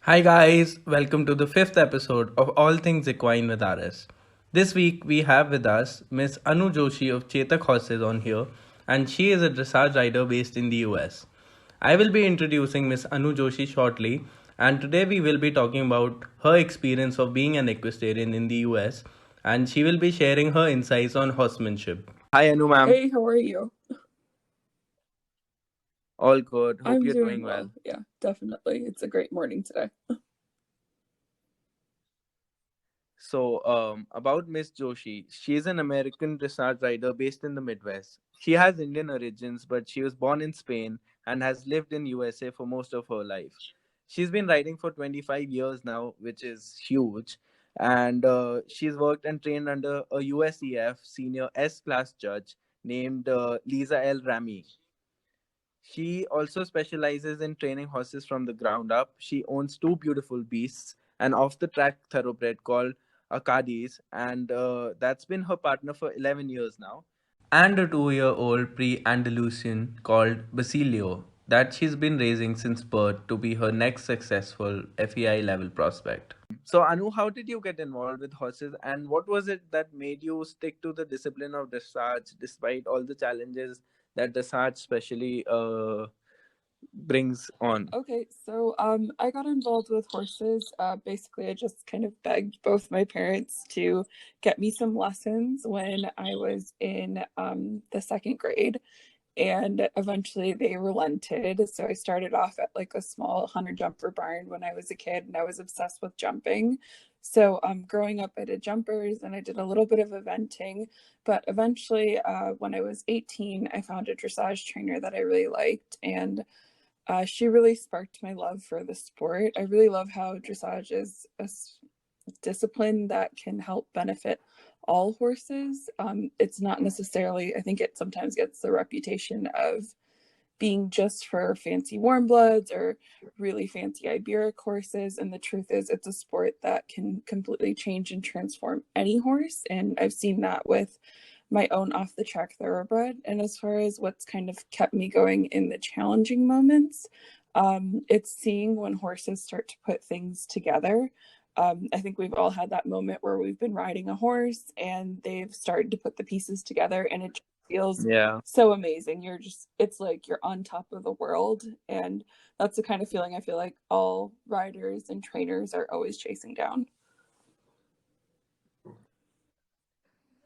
Hi guys, welcome to the fifth episode of All Things Equine with RS. This week we have with us Miss Anu Joshi of Chetak Horses on here, and she is a dressage rider based in the US. I will be introducing Miss Anu Joshi shortly, and today we will be talking about her experience of being an equestrian in the US, and she will be sharing her insights on horsemanship. Hi Anu ma'am. Hey, how are you? All good. Hope I'm you're doing doing well. well. Yeah, definitely. It's a great morning today. About Miss Joshi, she is an American dressage rider based in the Midwest. She has Indian origins, but she was born in Spain and has lived in USA for most of her life. She's been riding for 25 years now, which is huge. And she's worked and trained under a USEF senior S class judge named Lisa L. Rami. She also specializes in training horses from the ground up. She owns two beautiful beasts, an off the track thoroughbred called Akadis, and that's been her partner for 11 years now. And a 2 year old pre Andalusian called Basilio that she's been raising since birth to be her next successful FEI level prospect. So, Anu, how did you get involved with horses, and what was it that made you stick to the discipline of dressage despite all the challenges that dressage especially brings on? Okay, so I got involved with horses. Basically, I just kind of begged both my parents to get me some lessons when I was in the second grade. And eventually they relented. So I started off at like a small 100 jumper barn when I was a kid, and I was obsessed with jumping. So growing up, I did jumpers and I did a little bit of eventing. But eventually, when I was 18, I found a dressage trainer that I really liked, and she really sparked my love for the sport. I really love how dressage is a discipline that can help benefit all horses. It's not necessarily, I think it sometimes gets the reputation of being just for fancy warm bloods or really fancy Iberic horses. And the truth is, it's a sport that can completely change and transform any horse. And I've seen that with my own off the track thoroughbred. And as far as what's kind of kept me going in the challenging moments, it's seeing when horses start to put things together. I think we've all had that moment where we've been riding a horse and they've started to put the pieces together, and it feels so amazing. It's like you're on top of the world. And that's the kind of feeling I feel like all riders and trainers are always chasing down.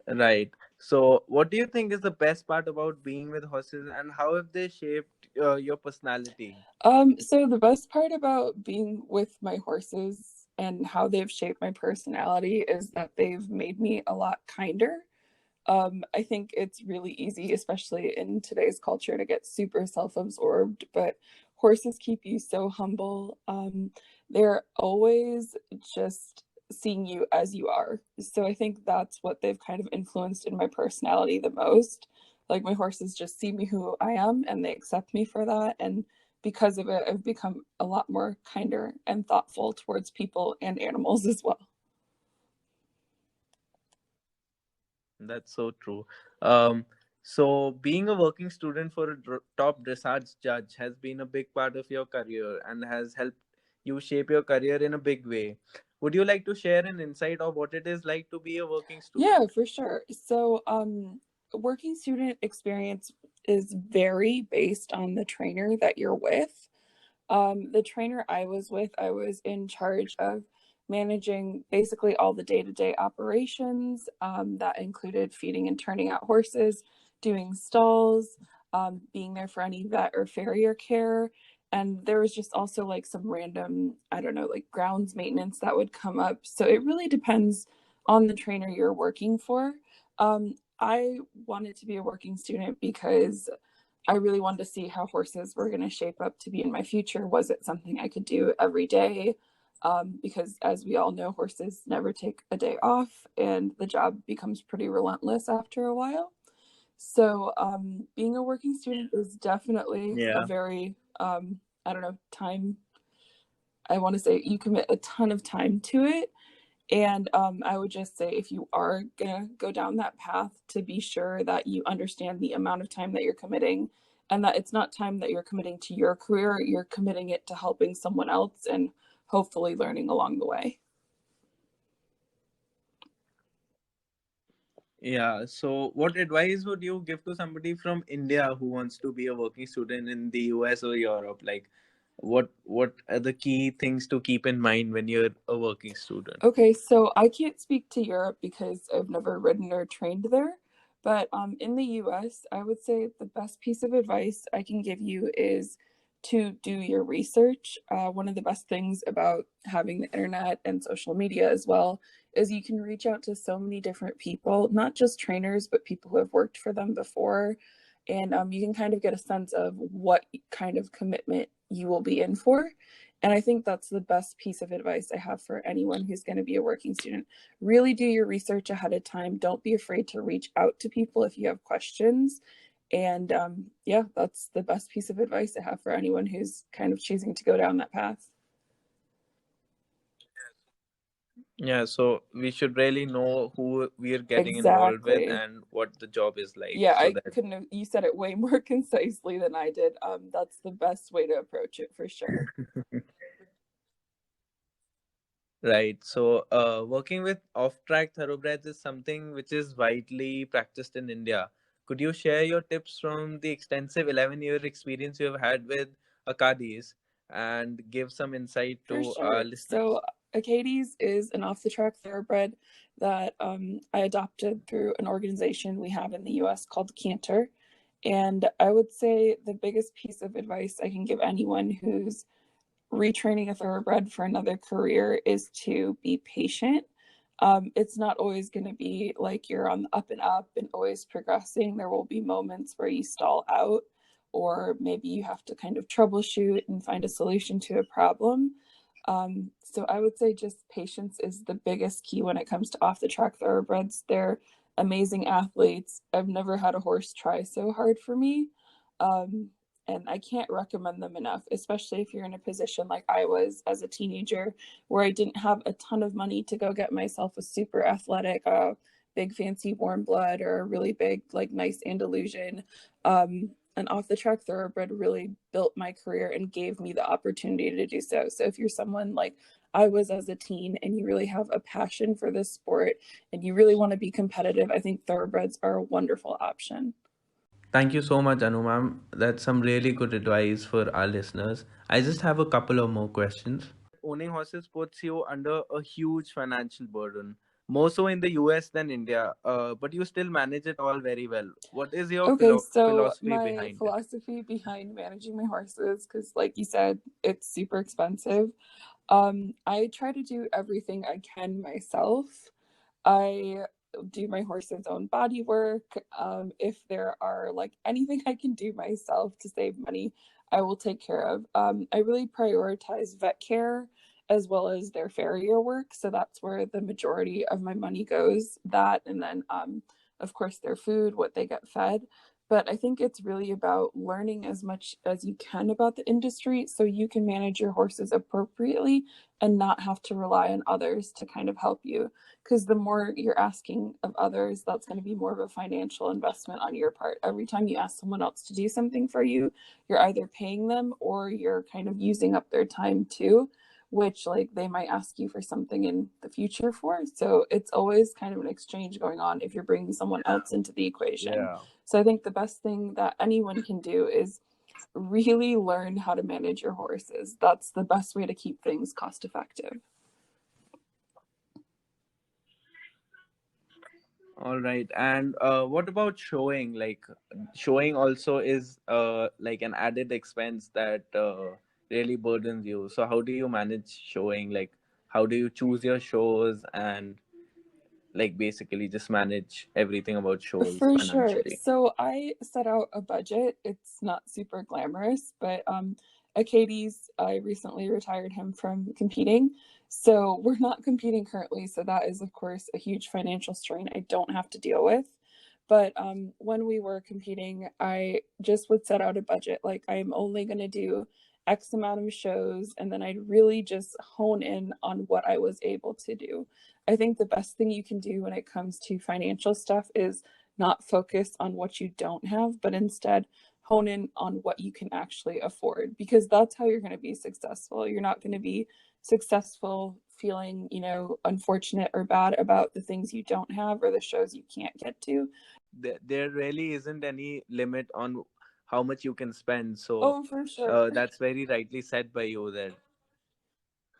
Right. So, what do you think is the best part about being with horses, and how have they shaped your personality? So the best part about being with my horses and how they've shaped my personality is that they've made me a lot kinder. I think it's really easy, especially in today's culture, to get super self-absorbed, but horses keep you so humble. They're always just seeing you as you are. So I think that's what they've kind of influenced in my personality the most. Like my horses just see me who I am and they accept me for that. And because of it, I've become a lot more kinder and thoughtful towards people and animals as well. That's so true. Um, so, being a working student for a top dressage judge has been a big part of your career and has helped you shape your career in a big way. Would you like to share an insight of what it is like to be a working Yeah, student? for sure. So, working student experience is very based on the trainer that you're with. The trainer I was with, I was in charge of managing basically all the day-to-day operations. That included feeding and turning out horses, doing stalls, being there for any vet or farrier care. And there was just also like some random, I don't know, like grounds maintenance that would come up. So it really depends on the trainer you're working for. I wanted to be a working student because I really wanted to see how horses were going to shape up to be in my future. Was it something I could do every day? Because as we all know, horses never take a day off and the job becomes pretty relentless after a while. So being a working student is definitely a Yeah. very, I don't know, time, I want to say you commit a ton of time to it. And I would just say if you are going to go down that path, to be sure that you understand the amount of time that you're committing and that it's not time that you're committing to your career, you're committing it to helping someone else and hopefully learning along the way. Yeah. So, what advice would you give to somebody from India who wants to be a working student in the US or Europe? Like, what are the key things to keep in mind when you're a working student? Okay, so I can't speak to Europe because I've never ridden or trained there. But in the US, I would say the best piece of advice I can give you is to do your research. One of the best things about having the internet and social media as well is you can reach out to so many different people, not just trainers, but people who have worked for them before. And you can kind of get a sense of what kind of commitment you will be in for. And I think that's the best piece of advice I have for anyone who's going to be a working student. Really do your research ahead of time. Don't be afraid to reach out to people if you have questions. And yeah, that's the best piece of advice I have for anyone who's kind of choosing to go down that path. Yeah, so we should really know who we are getting involved with Exactly. and what the job is like, Yeah, so I that couldn't have, you said it way more concisely than I did. That's the best way to approach it for sure. right. So, working with off-track thoroughbreds is something which is widely practiced in India. Could you share your tips from the extensive 11-year experience you have had with Akadis and give some insight For to our sure. So, listeners? Acades is an off the track thoroughbred that I adopted through an organization we have in the US called Canter. And I would say the biggest piece of advice I can give anyone who's retraining a thoroughbred for another career is to be patient. It's not always going to be like you're on the up and up and always progressing. There will be moments where you stall out, or maybe you have to kind of troubleshoot and find a solution to a problem. So I would say just patience is the biggest key when it comes to off the track thoroughbreds. They're amazing athletes. I've never had a horse try so hard for me. Um, and I can't recommend them enough, especially if you're in a position like I was as a teenager, where I didn't have a ton of money to go get myself a super athletic, big fancy warm blood or a really big, like nice Andalusian. An off the track thoroughbred really built my career and gave me the opportunity to do so. So if you're someone like I was as a teen and you really have a passion for this sport and you really want to be competitive, I think thoroughbreds are a wonderful option. Thank you so much, Anu ma'am. That's some really good advice for our listeners. I just have a couple of more questions. Owning horses puts you under a huge financial burden, more so in the US than India, but you still manage it all very well. What is your Okay, so philosophy my behind it? philosophy behind managing my horses, because like you said, it's super expensive. I try to do everything I can myself. I do my horse's own body work. If there are like anything I can do myself to save money, I will take care of. I really prioritize vet care as well as their farrier work. So that's where the majority of my money goes. That and then of course their food, what they get fed. But I think it's really about learning as much as you can about the industry so you can manage your horses appropriately and not have to rely on others to kind of help you, because the more you're asking of others, that's going to be more of a financial investment on your part. Every time you ask someone else to do something for you, you're either paying them or you're kind of using up their time too, which like they might ask you for something in the future for. So it's always kind of an exchange going on if you're bringing someone else into the equation. Yeah. So I think the best thing that anyone can do is really learn how to manage your horses. That's the best way to keep things cost effective. All right. And what about showing? Like, showing also is like an added expense that really burdens you. So how do you manage showing? Like, how do you choose your shows and like basically just manage everything about shows For sure. financially? So I set out a budget. It's not super glamorous, but Acades, I recently retired him from competing. So we're not competing currently. So that is, of course, a huge financial strain I don't have to deal with. But when we were competing, I just would set out a budget. Like I'm only going to do X amount of shows, and then I'd really just hone in on what I was able to do. I think the best thing you can do when it comes to financial stuff is not focus on what you don't have, but instead hone in on what you can actually afford, because that's how you're going to be successful. You're not going to be successful feeling, unfortunate or bad about the things you don't have or the shows you can't get to. There really isn't any limit on how much you can spend. So Oh, for sure. that's very rightly said by you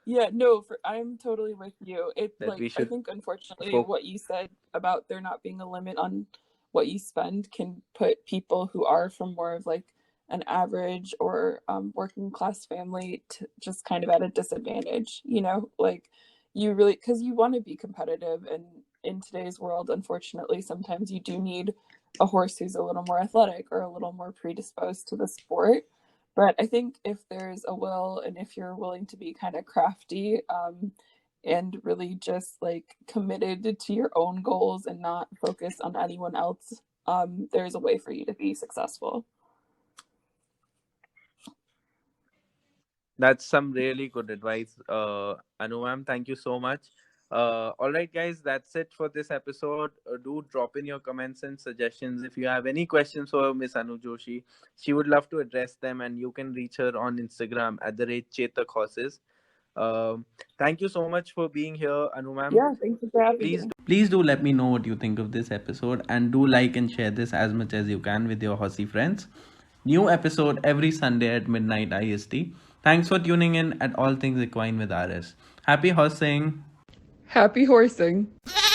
Yeah, no, I'm totally with you. It that we I should think unfortunately focus. what you said about there not being a limit on what you spend can put people who are from more of like an average or working class family to just kind of at a disadvantage, like you really, because you want to be competitive, and in today's world, unfortunately, sometimes you do need a horse who's a little more athletic or a little more predisposed to the sport. But I think if there's a will and if you're willing to be kind of crafty, and really just like committed to your own goals and not focus on anyone else, there's a way for you to be successful. That's some really good advice, Anu ma'am. Thank you so much. All right, guys, that's it for this episode. Do drop in your comments and suggestions if you have any questions for Miss Anu Joshi. She would love to address them, and you can reach her on Instagram at the rate Chetak Horses. Thank you so much for being here, Anu ma'am. Yeah, thank you for having me. Please do let me know what you think of this episode, and do like and share this as much as you can with your horsey friends. New episode every Sunday at midnight IST. Thanks for tuning in at All Things Equine with RS. Happy horsing! Happy horsing.